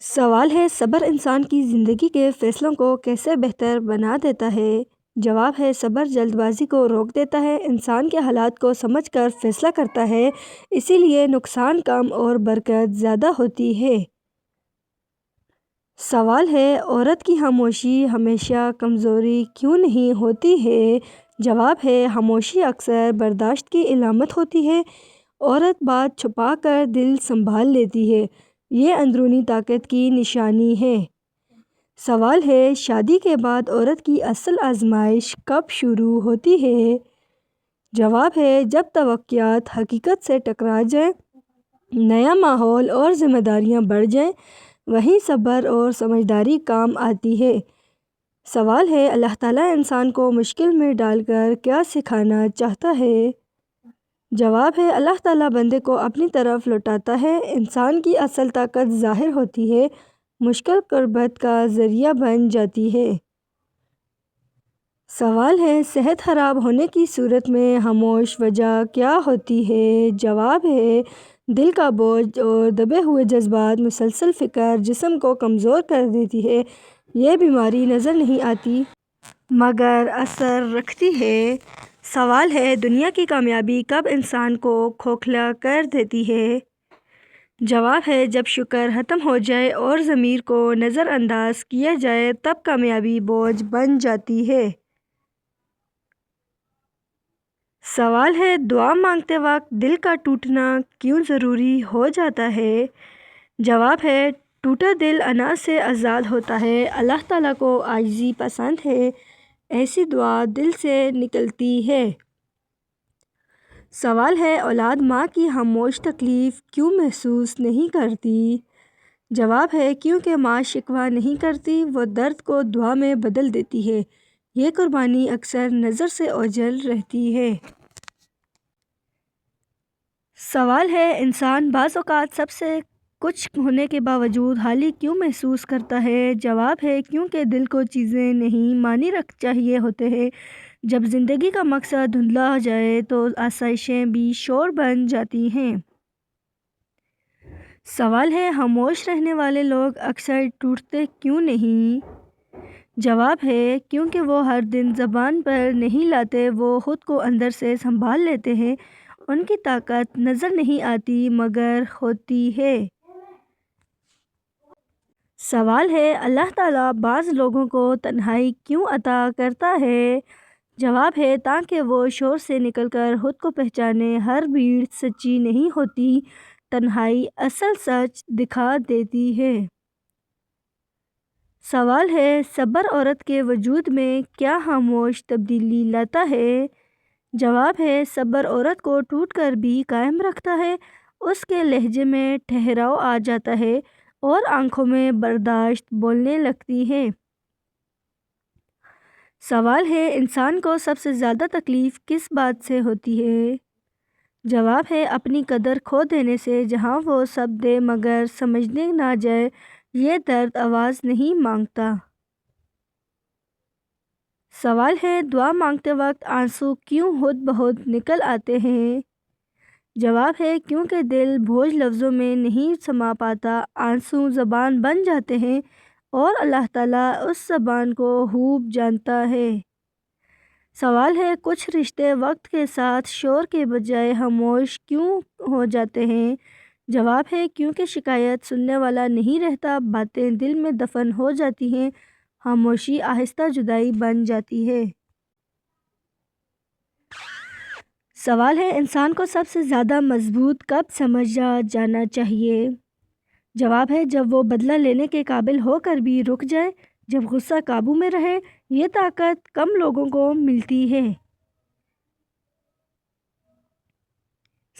سوال ہے صبر انسان کی زندگی کے فیصلوں کو کیسے بہتر بنا دیتا ہے؟ جواب ہے صبر جلد بازی کو روک دیتا ہے، انسان کے حالات کو سمجھ کر فیصلہ کرتا ہے، اسی لیے نقصان کم اور برکت زیادہ ہوتی ہے۔ سوال ہے عورت کی خاموشی ہمیشہ کمزوری کیوں نہیں ہوتی ہے؟ جواب ہے خاموشی اکثر برداشت کی علامت ہوتی ہے۔ عورت بات چھپا کر دل سنبھال لیتی ہے، یہ اندرونی طاقت کی نشانی ہے۔ سوال ہے شادی کے بعد عورت کی اصل آزمائش کب شروع ہوتی ہے؟ جواب ہے جب توقعات حقیقت سے ٹکرا جائیں، نیا ماحول اور ذمہ داریاں بڑھ جائیں، وہیں صبر اور سمجھداری کام آتی ہے۔ سوال ہے اللہ تعالیٰ انسان کو مشکل میں ڈال کر کیا سکھانا چاہتا ہے؟ جواب ہے اللہ تعالیٰ بندے کو اپنی طرف لوٹاتا ہے، انسان کی اصل طاقت ظاہر ہوتی ہے، مشکل قربت کا ذریعہ بن جاتی ہے۔ سوال ہے صحت خراب ہونے کی صورت میں خاموش وجہ کیا ہوتی ہے؟ جواب ہے دل کا بوجھ اور دبے ہوئے جذبات، مسلسل فکر جسم کو کمزور کر دیتی ہے۔ یہ بیماری نظر نہیں آتی مگر اثر رکھتی ہے۔ سوال ہے دنیا کی کامیابی کب انسان کو کھوکھلا کر دیتی ہے؟ جواب ہے جب شکر ختم ہو جائے اور ضمیر کو نظر انداز کیا جائے تب کامیابی بوجھ بن جاتی ہے۔ سوال ہے دعا مانگتے وقت دل کا ٹوٹنا کیوں ضروری ہو جاتا ہے؟ جواب ہے ٹوٹا دل انا سے آزاد ہوتا ہے، اللہ تعالیٰ کو عاجزی پسند ہے، ایسی دعا دل سے نکلتی ہے۔ سوال ہے اولاد ماں کی خاموش تکلیف کیوں محسوس نہیں کرتی؟ جواب ہے کیونکہ ماں شکوہ نہیں کرتی، وہ درد کو دعا میں بدل دیتی ہے، یہ قربانی اکثر نظر سے اوجھل رہتی ہے۔ سوال ہے انسان بعض اوقات سب سے کچھ ہونے کے باوجود خالی کیوں محسوس کرتا ہے؟ جواب ہے کیونکہ دل کو چیزیں نہیں معنی چاہیے ہوتے ہیں، جب زندگی کا مقصد دھندلا ہو جائے تو آسائشیں بھی شور بن جاتی ہیں۔ سوال ہے خاموش رہنے والے لوگ اکثر ٹوٹتے کیوں نہیں؟ جواب ہے کیونکہ وہ ہر دن زبان پر نہیں لاتے، وہ خود کو اندر سے سنبھال لیتے ہیں، ان کی طاقت نظر نہیں آتی مگر ہوتی ہے۔ سوال ہے اللہ تعالیٰ بعض لوگوں کو تنہائی کیوں عطا کرتا ہے؟ جواب ہے تاکہ وہ شور سے نکل کر خود کو پہچانے، ہر بھیڑ سچی نہیں ہوتی، تنہائی اصل سچ دکھا دیتی ہے۔ سوال ہے صبر عورت کے وجود میں کیا خاموش تبدیلی لاتا ہے؟ جواب ہے صبر عورت کو ٹوٹ کر بھی قائم رکھتا ہے، اس کے لہجے میں ٹھہراؤ آ جاتا ہے اور آنکھوں میں برداشت بولنے لگتی ہے۔ سوال ہے انسان کو سب سے زیادہ تکلیف کس بات سے ہوتی ہے؟ جواب ہے اپنی قدر کھو دینے سے، جہاں وہ سب دے مگر سمجھنے نہ جائے، یہ درد آواز نہیں مانگتا۔ سوال ہے دعا مانگتے وقت آنسو کیوں خود بخود نکل آتے ہیں؟ جواب ہے کیونکہ دل بوجھ لفظوں میں نہیں سما پاتا، آنسو زبان بن جاتے ہیں اور اللہ تعالیٰ اس زبان کو خوب جانتا ہے۔ سوال ہے کچھ رشتے وقت کے ساتھ شور کے بجائے خاموش کیوں ہو جاتے ہیں؟ جواب ہے کیونکہ شکایت سننے والا نہیں رہتا، باتیں دل میں دفن ہو جاتی ہیں، خاموشی آہستہ جدائی بن جاتی ہے۔ سوال ہے انسان کو سب سے زیادہ مضبوط کب سمجھا جانا چاہیے؟ جواب ہے جب وہ بدلہ لینے کے قابل ہو کر بھی رک جائے، جب غصہ قابو میں رہے، یہ طاقت کم لوگوں کو ملتی ہے۔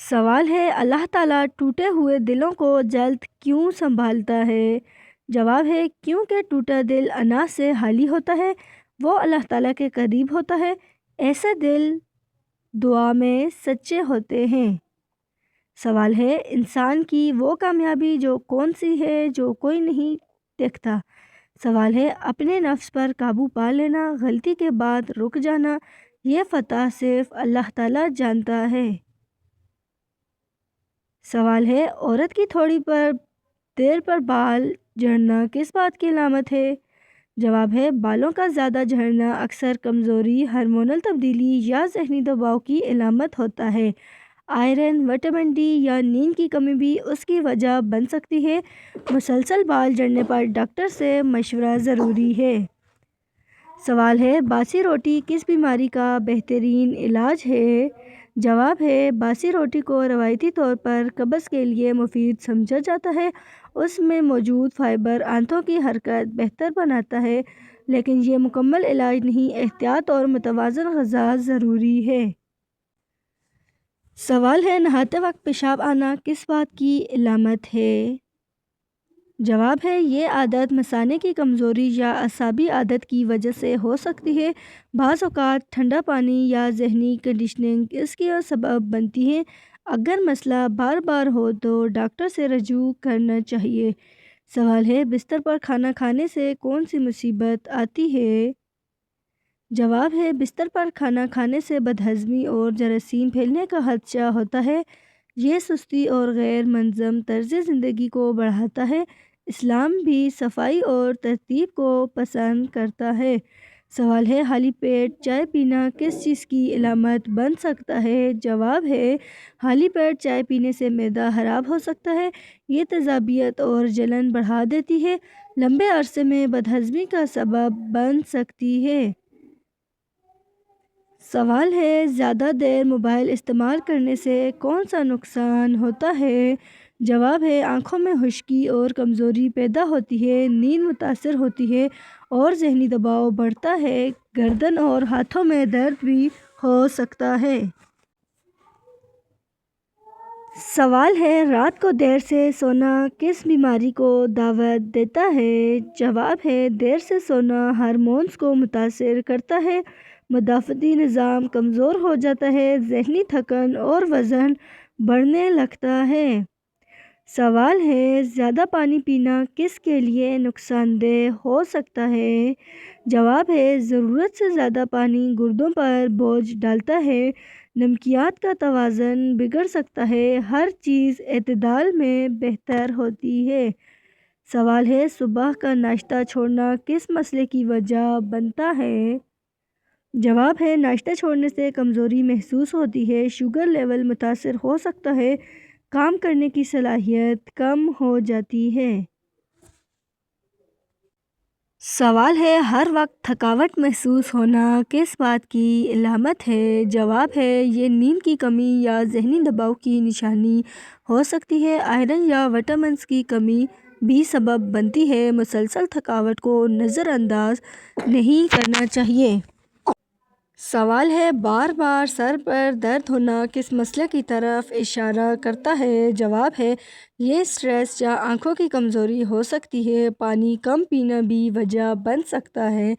سوال ہے اللہ تعالیٰ ٹوٹے ہوئے دلوں کو جلد کیوں سنبھالتا ہے؟ جواب ہے کیونکہ ٹوٹا دل انا سے خالی ہوتا ہے، وہ اللہ تعالیٰ کے قریب ہوتا ہے، ایسے دل دعا میں سچے ہوتے ہیں۔ سوال ہے انسان کی وہ کامیابی جو کون سی ہے جو کوئی نہیں دیکھتا؟ سوال ہے اپنے نفس پر قابو پا لینا، غلطی کے بعد رک جانا، یہ فتح صرف اللہ تعالیٰ جانتا ہے۔ سوال ہے عورت کی تھوڑی پر دیر پر بال جھڑنا کس بات کی علامت ہے؟ جواب ہے بالوں کا زیادہ جھڑنا اکثر کمزوری، ہارمونل تبدیلی یا ذہنی دباؤ کی علامت ہوتا ہے۔ آئرن، وٹامن ڈی یا نیند کی کمی بھی اس کی وجہ بن سکتی ہے۔ مسلسل بال جھڑنے پر ڈاکٹر سے مشورہ ضروری ہے۔ سوال ہے باسی روٹی کس بیماری کا بہترین علاج ہے؟ جواب ہے باسی روٹی کو روایتی طور پر قبض کے لیے مفید سمجھا جاتا ہے۔ اس میں موجود فائبر آنتوں کی حرکت بہتر بناتا ہے، لیکن یہ مکمل علاج نہیں۔ احتیاط اور متوازن غذا ضروری ہے۔ سوال ہے نہاتے وقت پیشاب آنا کس بات کی علامت ہے؟ جواب ہے یہ عادت مثانے کی کمزوری یا اعصابی عادت کی وجہ سے ہو سکتی ہے۔ بعض اوقات ٹھنڈا پانی یا ذہنی کنڈیشننگ اس کی سبب بنتی ہے۔ اگر مسئلہ بار بار ہو تو ڈاکٹر سے رجوع کرنا چاہیے۔ سوال ہے بستر پر کھانا کھانے سے کون سی مصیبت آتی ہے؟ جواب ہے بستر پر کھانا کھانے سے بدہضمی اور جراثیم پھیلنے کا خدشہ ہوتا ہے۔ یہ سستی اور غیر منظم طرز زندگی کو بڑھاتا ہے۔ اسلام بھی صفائی اور ترتیب کو پسند کرتا ہے۔ سوال ہے خالی پیٹ چائے پینا کس چیز کی علامت بن سکتا ہے؟ جواب ہے خالی پیٹ چائے پینے سے معدہ خراب ہو سکتا ہے۔ یہ تیزابیت اور جلن بڑھا دیتی ہے، لمبے عرصے میں بدہضمی کا سبب بن سکتی ہے۔ سوال ہے زیادہ دیر موبائل استعمال کرنے سے کون سا نقصان ہوتا ہے؟ جواب ہے آنکھوں میں خشکی اور کمزوری پیدا ہوتی ہے، نیند متاثر ہوتی ہے اور ذہنی دباؤ بڑھتا ہے۔ گردن اور ہاتھوں میں درد بھی ہو سکتا ہے۔ سوال ہے رات کو دیر سے سونا کس بیماری کو دعوت دیتا ہے؟ جواب ہے دیر سے سونا ہارمونز کو متاثر کرتا ہے، مدافعتی نظام کمزور ہو جاتا ہے، ذہنی تھکن اور وزن بڑھنے لگتا ہے۔ سوال ہے زیادہ پانی پینا کس کے لیے نقصان دہ ہو سکتا ہے؟ جواب ہے ضرورت سے زیادہ پانی گردوں پر بوجھ ڈالتا ہے، نمکیات کا توازن بگڑ سکتا ہے، ہر چیز اعتدال میں بہتر ہوتی ہے۔ سوال ہے صبح کا ناشتہ چھوڑنا کس مسئلے کی وجہ بنتا ہے؟ جواب ہے ناشتہ چھوڑنے سے کمزوری محسوس ہوتی ہے، شوگر لیول متاثر ہو سکتا ہے، کام کرنے کی صلاحیت کم ہو جاتی ہے۔ سوال ہے ہر وقت تھکاوٹ محسوس ہونا کس بات کی علامت ہے؟ جواب ہے یہ نیند کی کمی یا ذہنی دباؤ کی نشانی ہو سکتی ہے۔ آئرن یا وٹامنز کی کمی بھی سبب بنتی ہے۔ مسلسل تھکاوٹ کو نظر انداز نہیں کرنا چاہیے۔ سوال ہے بار بار سر پر درد ہونا کس مسئلے کی طرف اشارہ کرتا ہے؟ جواب ہے یہ سٹریس یا آنکھوں کی کمزوری ہو سکتی ہے۔ پانی کم پینا بھی وجہ بن سکتا ہے۔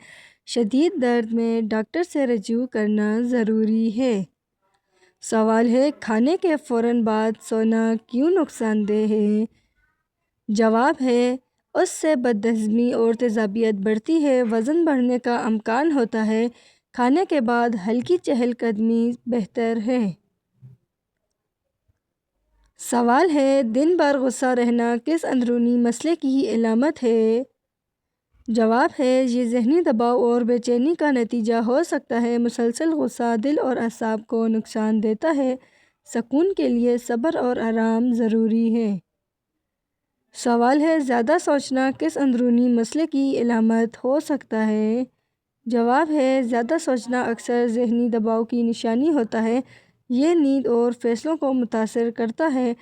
شدید درد میں ڈاکٹر سے رجوع کرنا ضروری ہے۔ سوال ہے کھانے کے فوراً بعد سونا کیوں نقصان دہ ہے؟ جواب ہے اس سے بدہضمی اور تیزابیت بڑھتی ہے، وزن بڑھنے کا امکان ہوتا ہے۔ کھانے کے بعد ہلکی چہل قدمی بہتر ہے۔ سوال ہے دن بھر غصہ رہنا کس اندرونی مسئلے کی علامت ہے؟ جواب ہے یہ ذہنی دباؤ اور بے چینی کا نتیجہ ہو سکتا ہے۔ مسلسل غصہ دل اور اعصاب کو نقصان دیتا ہے، سکون کے لیے صبر اور آرام ضروری ہے۔ سوال ہے زیادہ سوچنا کس اندرونی مسئلے کی علامت ہو سکتا ہے؟ جواب ہے زیادہ سوچنا اکثر ذہنی دباؤ کی نشانی ہوتا ہے، یہ نیند اور فیصلوں کو متاثر کرتا ہے،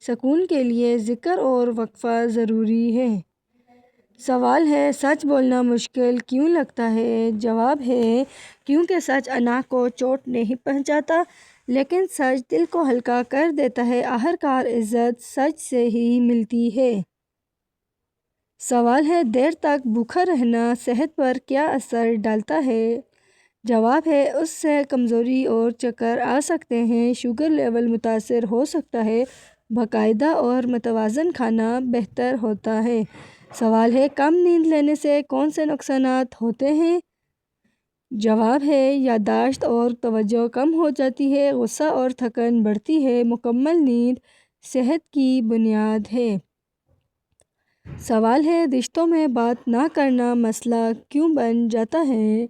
سکون کے لیے ذکر اور وقفہ ضروری ہے۔ سوال ہے سچ بولنا مشکل کیوں لگتا ہے؟ جواب ہے کیونکہ سچ انا کو چوٹ نہیں پہنچاتا، لیکن سچ دل کو ہلکا کر دیتا ہے۔ آخرکار عزت سچ سے ہی ملتی ہے۔ سوال ہے دیر تک بھوکا رہنا صحت پر کیا اثر ڈالتا ہے؟ جواب ہے اس سے کمزوری اور چکر آ سکتے ہیں، شوگر لیول متاثر ہو سکتا ہے، باقاعدہ اور متوازن کھانا بہتر ہوتا ہے۔ سوال ہے کم نیند لینے سے کون سے نقصانات ہوتے ہیں؟ جواب ہے یادداشت اور توجہ کم ہو جاتی ہے، غصہ اور تھکن بڑھتی ہے، مکمل نیند صحت کی بنیاد ہے۔ سوال ہے، رشتوں میں بات نہ کرنا مسئلہ کیوں بن جاتا ہے؟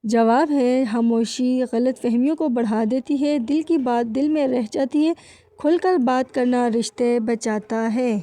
جواب ہے، خاموشی غلط فہمیوں کو بڑھا دیتی ہے، دل کی بات دل میں رہ جاتی ہے، کھل کر بات کرنا رشتے بچاتا ہے۔